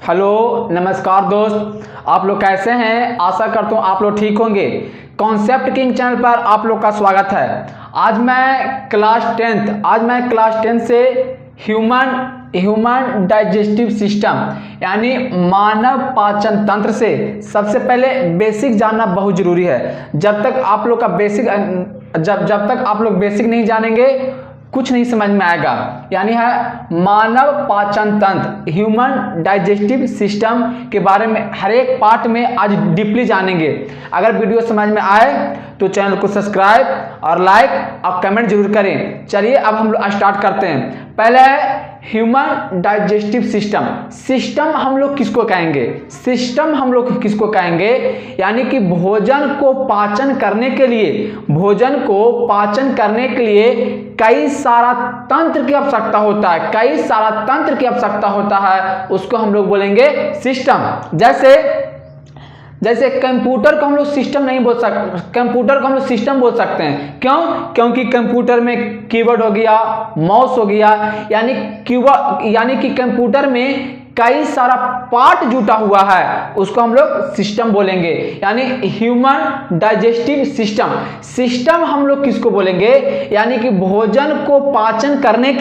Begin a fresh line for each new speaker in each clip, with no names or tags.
Hello नमस्कार दोस्त, आप लोग कैसे हैं। आशा करता हूँ आप लोग ठीक होंगे। कॉन्सेप्ट किंग चैनल पर आप लोग का स्वागत है। आज मैं क्लास 10 से ह्यूमन डाइजेस्टिव सिस्टम यानी मानव पाचन तंत्र से सबसे पहले बेसिक जानना बहुत जरूरी है। जब तक आप लोग बेसिक नहीं जानेंगे कुछ नहीं समझ में आएगा। यानी है मानव पाचन तंत्र, ह्यूमन डाइजेस्टिव सिस्टम के बारे में हर एक पार्ट में आज डीपली जानेंगे। अगर वीडियो समझ में आए तो चैनल को सब्सक्राइब और लाइक और कमेंट जरूर करें। चलिए अब हम लोग स्टार्ट करते हैं। पहले है ह्यूमन डाइजेस्टिव सिस्टम हम लोग किसको कहेंगे? यानी कि भोजन को पाचन करने के लिए कई सारा तंत्र की आवश्यकता होता है, उसको हम लोग बोलेंगे सिस्टम। जैसे कंप्यूटर को हम लोग सिस्टम नहीं बोल सकते, कंप्यूटर को हम लोग सिस्टम बोल सकते हैं। क्यों? क्योंकि कंप्यूटर में कीबोर्ड हो गया, माउस हो गया, यानी कि कंप्यूटर में कई सारा पार्ट जुटा हुआ है, उसको हम लोग सिस्टम बोलेंगे। यानी ह्यूमन डाइजेस्टिव सिस्टम हम लोग किसको बोलेंगे? यानी कि भोजन को पाचन करने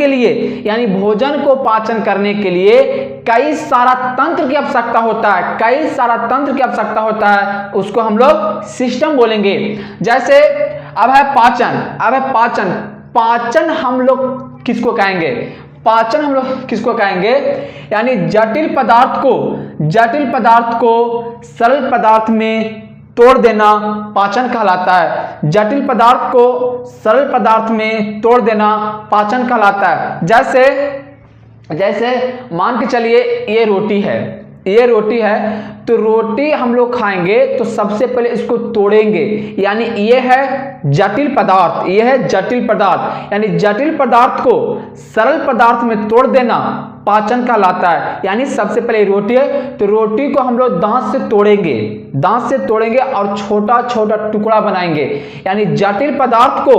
के लिए कई सारा तंत्र की आवश्यकता होता है, उसको हम लोग सिस्टम बोलेंगे। जैसे अब है पाचन हम लोग किसको कहेंगे? यानी जटिल पदार्थ को सरल पदार्थ में तोड़ देना पाचन कहलाता है। जटिल पदार्थ को सरल पदार्थ में तोड़ देना पाचन कहलाता है। जैसे मान के चलिए ये रोटी है तो रोटी हम लोग खाएंगे तो सबसे पहले इसको तोड़ेंगे। यानी ये है जटिल पदार्थ। यानी जटिल पदार्थ को सरल पदार्थ में तोड़ देना पाचन कहलाता है। यानी सबसे पहले रोटी है तो रोटी को हम लोग दांत से तोड़ेंगे और छोटा छोटा टुकड़ा बनाएंगे। यानी जटिल पदार्थ को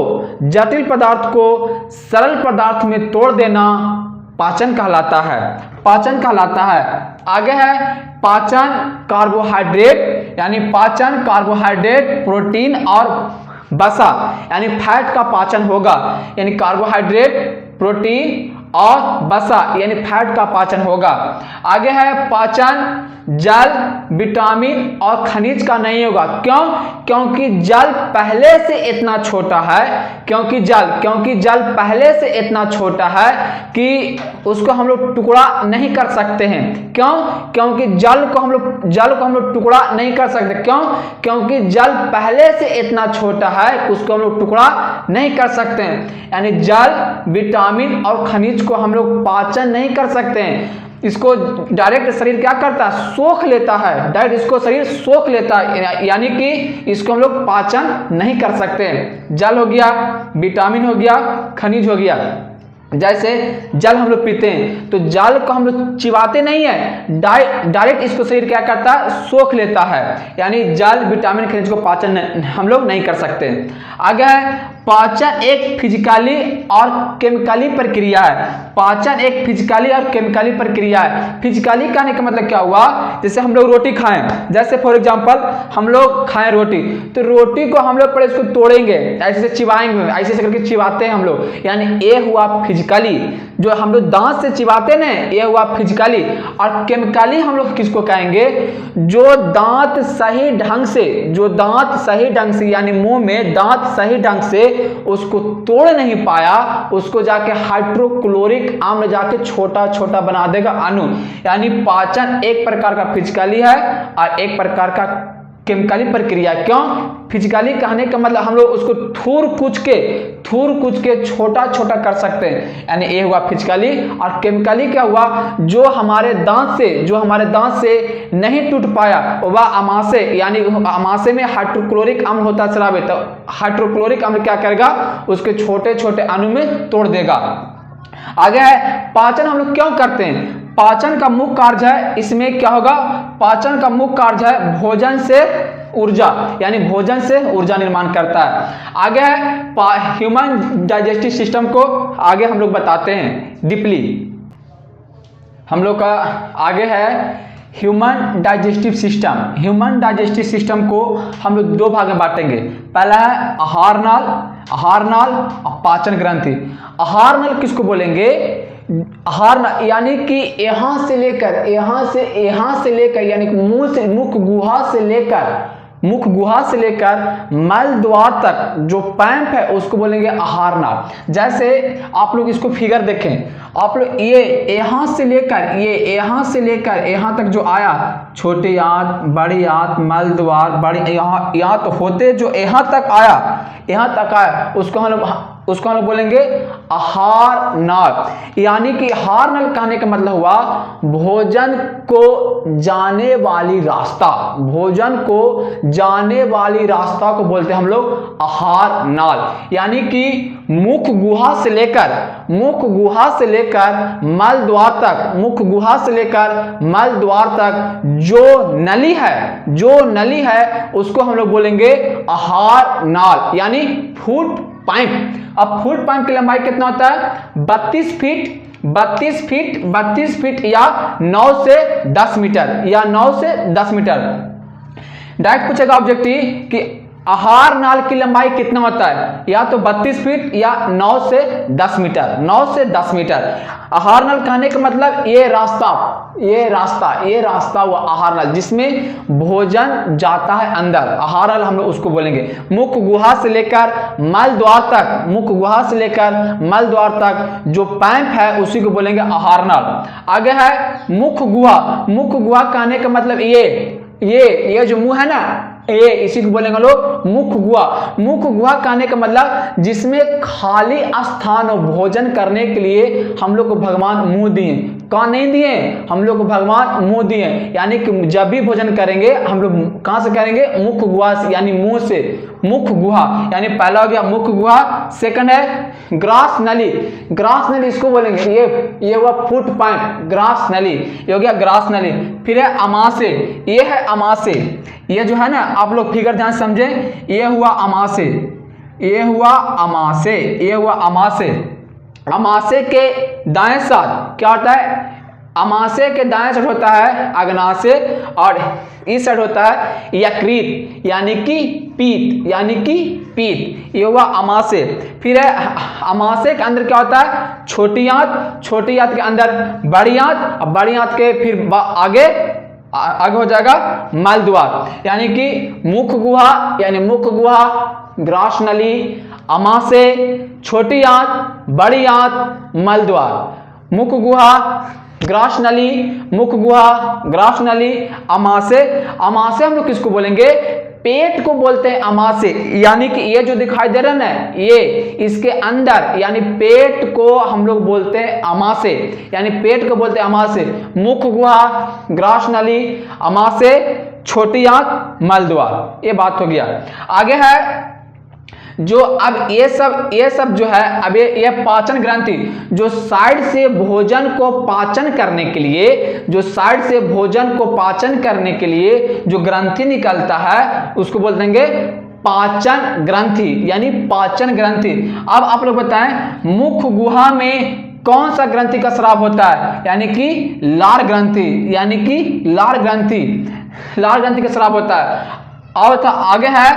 सरल पदार्थ में तोड़ देना पाचन कहलाता है। आगे है पाचन कार्बोहाइड्रेट, यानी पाचन कार्बोहाइड्रेट, प्रोटीन और वसा यानी फैट का पाचन होगा। यानी कार्बोहाइड्रेट, प्रोटीन और वसा यानी फैट का पाचन होगा। आगे है पाचन जल, विटामिन और खनिज का नहीं होगा। क्यों? क्योंकि जल पहले से इतना छोटा है कि उसको हम लोग टुकड़ा नहीं कर सकते हैं। क्यों? क्योंकि जल को हम लोग टुकड़ा नहीं कर सकते। क्यों? क्योंकि जल पहले से इतना छोटा है, उसको हम लोग टुकड़ा नहीं कर सकते हैं। यानी जल, विटामिन और खनिज को हम लोग पाचन नहीं कर सकते हैं। इसको डायरेक्ट शरीर क्या करता है? सोख लेता है। इसको शरीर सोख लेता है, यानी कि इसको हम लोग पाचन नहीं कर सकते। जल हो गया, विटामिन हो गया, खनिज हो गया। जैसे जल हम लोग पीते हैं तो जल को हम लोग चिबाते नहीं है, डायरेक्ट इसको शरीर क्या करता है? सोख लेता है। यानी जल, विटामिन, खनिज को पाचन हम लोग नहीं कर सकते। आगे है पाचन एक फिजिकली और केमिकली प्रक्रिया है। फिजिकली कहने का मतलब क्या हुआ? जैसे हम लोग रोटी खाएं, जैसे फॉर एग्जांपल हम लोग खाएं रोटी, तो रोटी को हम लोग पहले इसको तोड़ेंगे, ऐसे से चिबाएंगे, ऐसे करके चिबाते हैं हम लोग। यानी ये हुआ फिजिकली, जो हम लोग दांत से चिबाते ना, ये हुआ फिजिकली। और केमिकली हम लोग किसको कहेंगे? जो दांत सही ढंग से यानी मुंह में दांत सही ढंग से उसको तोड़ नहीं पाया, उसको जाके हाइड्रोक्लोरिक अम्ल जाके छोटा छोटा बना देगा अणु। यानी पाचन एक प्रकार का फिजिकली है और एक प्रकार का केमिकली प्रक्रिया। क्यों? फिजिकली कहने का मतलब हम लोग उसको थूर कुच के छोटा छोटा कर सकते हैं। यानी ये हुआ फिजिकली। और केमिकली क्या हुआ? जो हमारे दांत से नहीं टूट पाया वह अमाशय, यानी अमाशय में हाइड्रोक्लोरिक अम्ल होता है शराब, तो हाइड्रोक्लोरिक अम्ल क्या करेगा? उसके छोटे छोटे अणु में तोड़ देगा। आगे है पाचन हम लोग क्यों करते हैं? पाचन का मुख्य कार्य है, इसमें क्या होगा? पाचन का मुख्य कार्य है भोजन से ऊर्जा, यानी भोजन से ऊर्जा निर्माण करता है। आगे है ह्यूमन डाइजेस्टिव सिस्टम को आगे हम लोग बताते हैं डीपली। हम लोग का आगे है human digestive system. Human digestive system को हम लोग दो भाग में बांटेंगे। पहला है आहार नाल और पाचन ग्रंथि। आहार नाल किसको बोलेंगे? आहार नाल यानी कि यहाँ से लेकर यानी मुख गुहा से लेकर मल द्वार तक जो पैंप है उसको बोलेंगे आहार नाल। जैसे आप लोग इसको फिगर देखें, आप लोग ये यहाँ से लेकर यहाँ तक जो आया, छोटी आंत, बड़ी आंत, मल द्वार, बड़ी यहाँ तो होते जो यहाँ तक आया उसको हम लोग बोलेंगे आहार नाल। यानी कि आहार नाल कहने का मतलब हुआ भोजन को जाने वाली रास्ता को बोलते हैं हम लोग आहार नाल। यानी कि मुख गुहा से लेकर मल द्वार तक जो नली है उसको हम लोग बोलेंगे आहार नाल यानी फूड पाइप। अब फूड पाइप की लंबाई कितना होता है? 32 फीट या 9 से 10 मीटर। डायरेक्ट पूछेगा ऑब्जेक्टिव कि आहार नाल की लंबाई कितना होता है? या तो 32 फीट या 9 से 10 मीटर। आहार नाल कहने का मतलब ये रास्ता हुआ आहार नाल जिसमें भोजन जाता है अंदर। आहार नाल हम लोग उसको बोलेंगे। मुख गुहा से लेकर मल द्वार तक जो पैंप है उसी को बोलेंगे आहार नाल। आगे है मुख गुहा कहने का मतलब ये जो मुंह है ना, ये इसी को बोलेंगे लोग मुख गुहा कहने का मतलब जिसमें खाली स्थान और भोजन करने के लिए हम लोग को भगवान मुंह दिए। कहाँ नहीं दिए? हम लोग को भगवान मुंह दिए। यानी कि जब भी भोजन करेंगे हम लोग कहाँ से करेंगे? मुख गुहा से, यानी मुंह से। मुख गुहा यानी पहला हो गया मुख गुहा। सेकंड है ग्रास नली इसको बोलेंगे, ये हुआ फूड पाइप, ग्रास नली, ये हो गया ग्रास नली। फिर है अमाशय, ये है अमाशय। ये जो है ना आप लोग फिगर ध्यान समझें, ये हुआ अमाशय। अमाशय के दाएं साइड क्या होता है? अमाशय के दाएं साइड होता है अग्नाशय और इस साइड होता है यकृत यानी कि पीत। ये हुआ अमाशय। फिर है अमाशय के अंदर क्या होता है? छोटी आंत के अंदर बड़ी आंत और बड़ी आंत के फिर आगे हो जाएगा मल द्वार। यानी कि मुख गुहा, ग्रास नली, अमाशय, छोटी आंत, बड़ी आंत, मल द्वार। मुख गुहा, ग्रास नली, अमाशय हम लोग किसको बोलेंगे? पेट को बोलते हैं अमाशय। यानी कि ये जो दिखाई दे रहा है ना, ये इसके अंदर यानी पेट को हम लोग बोलते हैं अमाशय, यानी पेट को बोलते हैं अमाशय। मुख गुहा, ग्रास नली, अमाशय, छोटी आंत, मल द्वार। ये बात हो गया। आगे है जो अब ये सब जो है, अब ये पाचन ग्रंथि जो साइड से भोजन को पाचन करने के लिए जो ग्रंथि निकलता है उसको बोल देंगे पाचन ग्रंथि यानी पाचन ग्रंथि। अब आप लोग बताएं मुख गुहा में कौन सा ग्रंथि का स्राव होता है? यानी कि लार ग्रंथि का स्राव होता है। और आगे है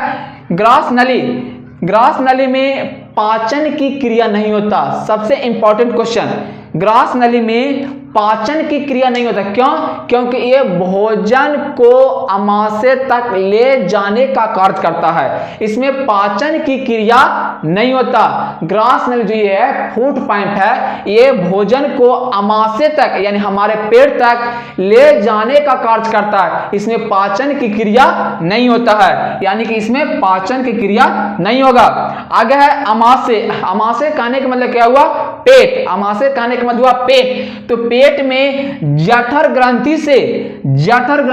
ग्रास नली में पाचन की क्रिया नहीं होता। सबसे इंपॉर्टेंट क्वेश्चन, ग्रास नली में पाचन की क्रिया नहीं होता। क्यों? क्योंकि ये भोजन को अमाशय तक ले जाने का कार्य करता है, इसमें पाचन की क्रिया नहीं होता। ग्रास नली जो ये है फूड पाइप है, ये भोजन को अमाशय तक यानी हमारे पेट तक ले जाने का कार्य करता है, इसमें पाचन की क्रिया नहीं होता है। यानी कि इसमें पाचन की क्रिया नहीं होगा। आगे है अमाशय कहने का मतलब क्या हुआ? पेट। अमाशय कहने का मतलब हुआ पेट। तो पेट में जठर ग्रंथि से जठर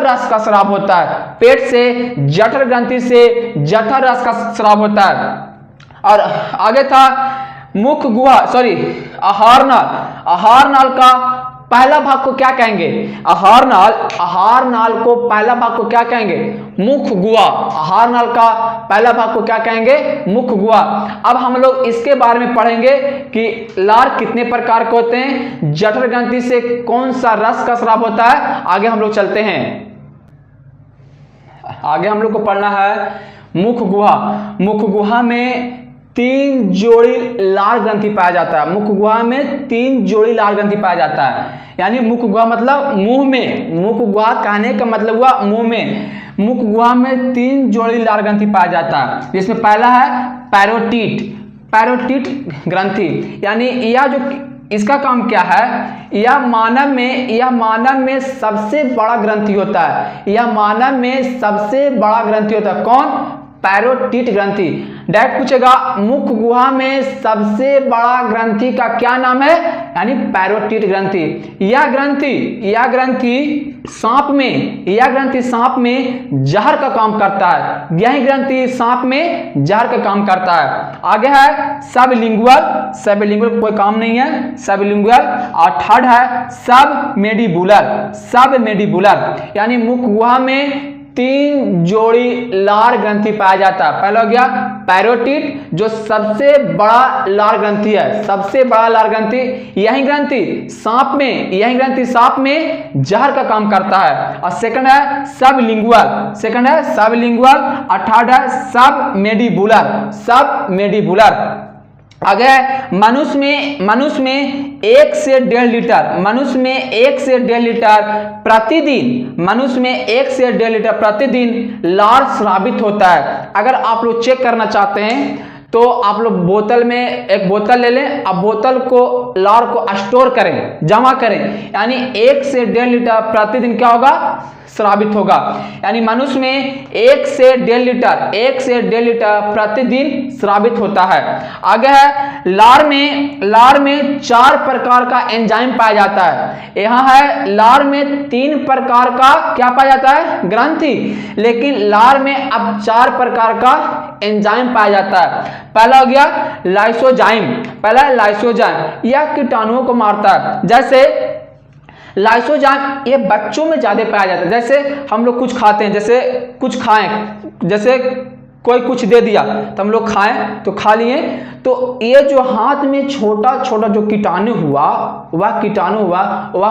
रस का स्राव होता है। पेट से जठर ग्रंथि से जठर रस का स्राव होता है। और आगे था आहार नाल का पहला भाग को क्या कहेंगे? आहार नाल। आहार नाल को पहला भाग को क्या कहेंगे? मुख गुहा। आहार नाल का पहला भाग को क्या कहेंगे? मुख गुहा। अब हम लोग इसके बारे में पढ़ेंगे कि लार कितने प्रकार के होते हैं, जठर ग्रंथि से कौन सा रस का स्राव होता है। आगे हम लोग चलते हैं, आगे हम लोग को पढ़ना है मुख गुहा। मुख गुहा में 3 जोड़ी लार ग्रंथि पाया जाता है। मुख गुहा में 3 जोड़ी लार ग्रंथि पाया जाता है। यानी मुख गुहा मतलब मुंह में, मुख गुहा कहने का मतलब हुआ मुंह में। मुख गुहा में 3 जोड़ी लार ग्रंथि पाया जाता है, जिसमें पहला है पैरोटिट। पैरोटिट ग्रंथि, यानी यह जो इसका काम क्या है, यह मानव में सबसे बड़ा ग्रंथि होता है। यह मानव में सबसे बड़ा ग्रंथि होता है। कौन? पैरोटिट ग्रंथि। डायरेक्ट पूछेगा मुख गुहा में सबसे बड़ा ग्रंथि का क्या नाम है, यानी पैरोटिट ग्रंथि। यह ग्रंथि सांप में जहर का काम करता है। यही ग्रंथि सांप में जहर का काम करता है। आगे है सबलिंगुअल। सबलिंगुअल कोई काम नहीं है, सबलिंगुअल। और थर्ड है सबमेंडिबुलर। सबमेंडिबुलर यानी मुख गुहा में 3 जोड़ी लार ग्रंथि पाया जाता है। पहला हो गया पैरोटिट, जो सबसे बड़ा लार ग्रंथि है, सबसे बड़ा लार ग्रंथि। यही ग्रंथि सांप में जहर का काम करता है। और सेकंड है सबलिंगुअल, और थर्ड है सबमेंडिबुलर। आगे मनुष्य में 1 से 1.5 लीटर, मनुष्य में 1 से 1.5 लीटर प्रतिदिन लार स्रावित होता है। अगर आप लोग चेक करना चाहते हैं तो आप लोग बोतल में एक बोतल ले लें, अब बोतल को लार को स्टोर करें, जमा करें, यानी 1 से 1.5 लीटर प्रतिदिन क्या होगा? स्रावित होगा। यानी मनुष्य में 1 से 1.5 लीटर प्रतिदिन स्रावित होता है। आगे है लार में 4 प्रकार का एंजाइम पाया जाता है। यहाँ है लार में 3 प्रकार का क्या पाया जाता है? ग्रंथि। लेकिन लार में अब 4 प्रकार का एंजाइम पाया जाता है। पहला हो गया लाइसोजाइम। यह कीटाणुओं को मारता है। जैसे लाइसोजाइम ये बच्चों में ज्यादा पाया जाता है। जैसे हम लोग कुछ खाते हैं, जैसे कुछ खाएं, जैसे कोई कुछ दे दिया तो हम लोग खाएं तो खा लिए, तो ये जो हाथ में छोटा छोटा जो कीटाणु हुआ वह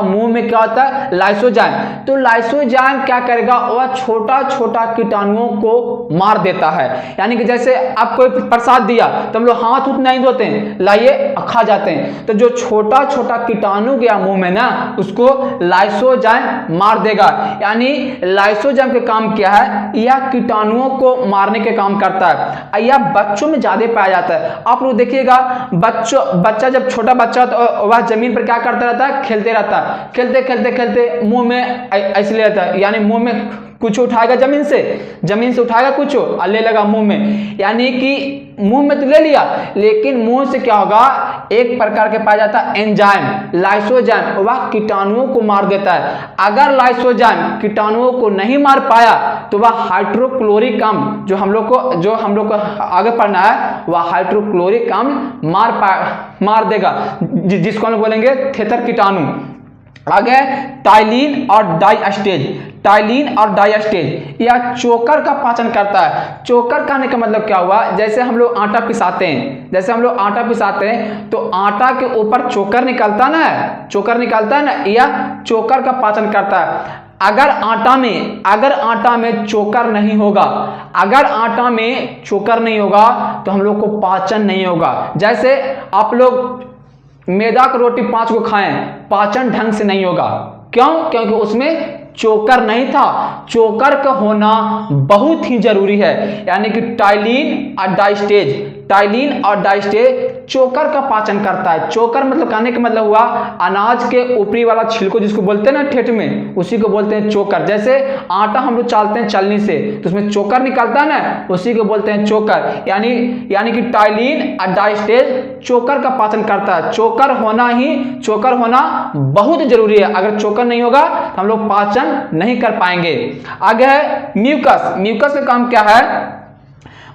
मुंह में क्या होता है? लाइसोजाइम। तो लाइसोजाइम क्या करेगा? वह छोटा छोटा कीटाणुओं को मार देता है। यानी कि जैसे आप कोई प्रसाद दिया तो हम लोग हाथ नहीं धोते हैं, लाइए खा जाते हैं। तो जो छोटा छोटा कीटाणु गया मुंह में ना, उसको लाइसोजाइम मार देगा। यानी लाइसोजाइम का काम क्या है? यह कीटाणुओं को मारने के काम करता है। यह बच्चों में ज्यादा पाया जाता है। आप लोग देखिएगा बच्चा जब छोटा बच्चा तो वह जमीन पर क्या करता रहता है? खेलते रहता है। खेलते मुंह में ऐसे ले रहता है, यानी मुंह में कुछ उठाएगा, जमीन से उठाएगा कुछ और ले लगा मुंह में। यानी कि मुंह में तो ले लिया, लेकिन मुंह से क्या होगा? एक प्रकार के पाया जाता है एंजाइम, लाइसोजाइम, वह कीटाणुओं को मार देता है। अगर लाइसोजाइम कीटाणुओं को नहीं मार पाया तो वह हाइड्रोक्लोरिक अम्ल, जो हम लोग को आगे पढ़ना है, वह हाइड्रोक्लोरिक अम्ल मार देगा, जिसको हम बोलेंगे थेथर कीटाणु। आगे टाइलिन और डाइस्टेज यह चोकर का पाचन करता है। चोकर कहने का मतलब क्या हुआ? जैसे हम लोग आटा पिसाते हैं, तो आटा के ऊपर चोकर निकलता है ना, यह चोकर का पाचन करता है। अगर आटा में चोकर नहीं होगा तो हम लोग को पाचन नहीं होगा। जैसे आप लोग मैदा की रोटी 5 को खाएं, पाचन ढंग से नहीं होगा। क्यों? क्योंकि उसमें चोकर नहीं था। चोकर का होना बहुत ही जरूरी है। यानी कि टाइलिन और डाइस्टेज चोकर का पाचन करता है। चोकर मतलब कहने का मतलब हुआ अनाज के ऊपरी वाला छिलको, जिसको बोलते हैं ना ठेठ में, उसी को बोलते हैं चोकर। जैसे आटा हम लोग चालते हैं चलनी से तो उसमें चोकर निकलता है ना, उसी को बोलते हैं चोकर। यानी कि टाइलिन और डाइस्टेज चोकर का पाचन करता है। चोकर होना बहुत जरूरी है। अगर चोकर नहीं होगा तो हम लोग पाचन नहीं कर पाएंगे। आगे है म्यूकस का काम क्या है?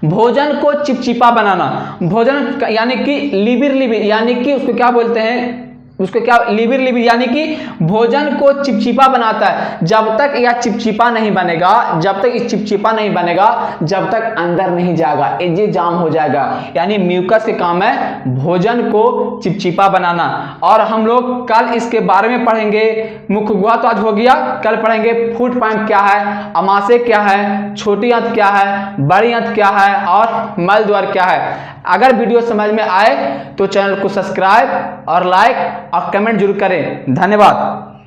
भोजन को चिपचिपा बनाना। भोजन यानी कि लिबिर, यानी कि उसको क्या बोलते हैं? उसको क्या, लिबिर लिबिर यानी कि भोजन को चिपचिपा बनाता है। जब तक यह चिपचिपा नहीं बनेगा, जब तक ये चिपचिपा नहीं बनेगा, जब तक अंदर नहीं जाएगा, ये जाम हो जाएगा। यानी म्यूकस के काम है भोजन को चिपचिपा बनाना। और हम लोग कल इसके बारे में पढ़ेंगे। मुख्य गुहा तो आज हो गया, कल पढ़ेंगे फूट पाइप क्या है, अमाशय क्या है, छोटी आंत क्या है, बड़ी आंत क्या है और मल द्वार क्या है। अगर वीडियो समझ में आए तो चैनल को सब्सक्राइब और लाइक और कमेंट जरूर करें। धन्यवाद।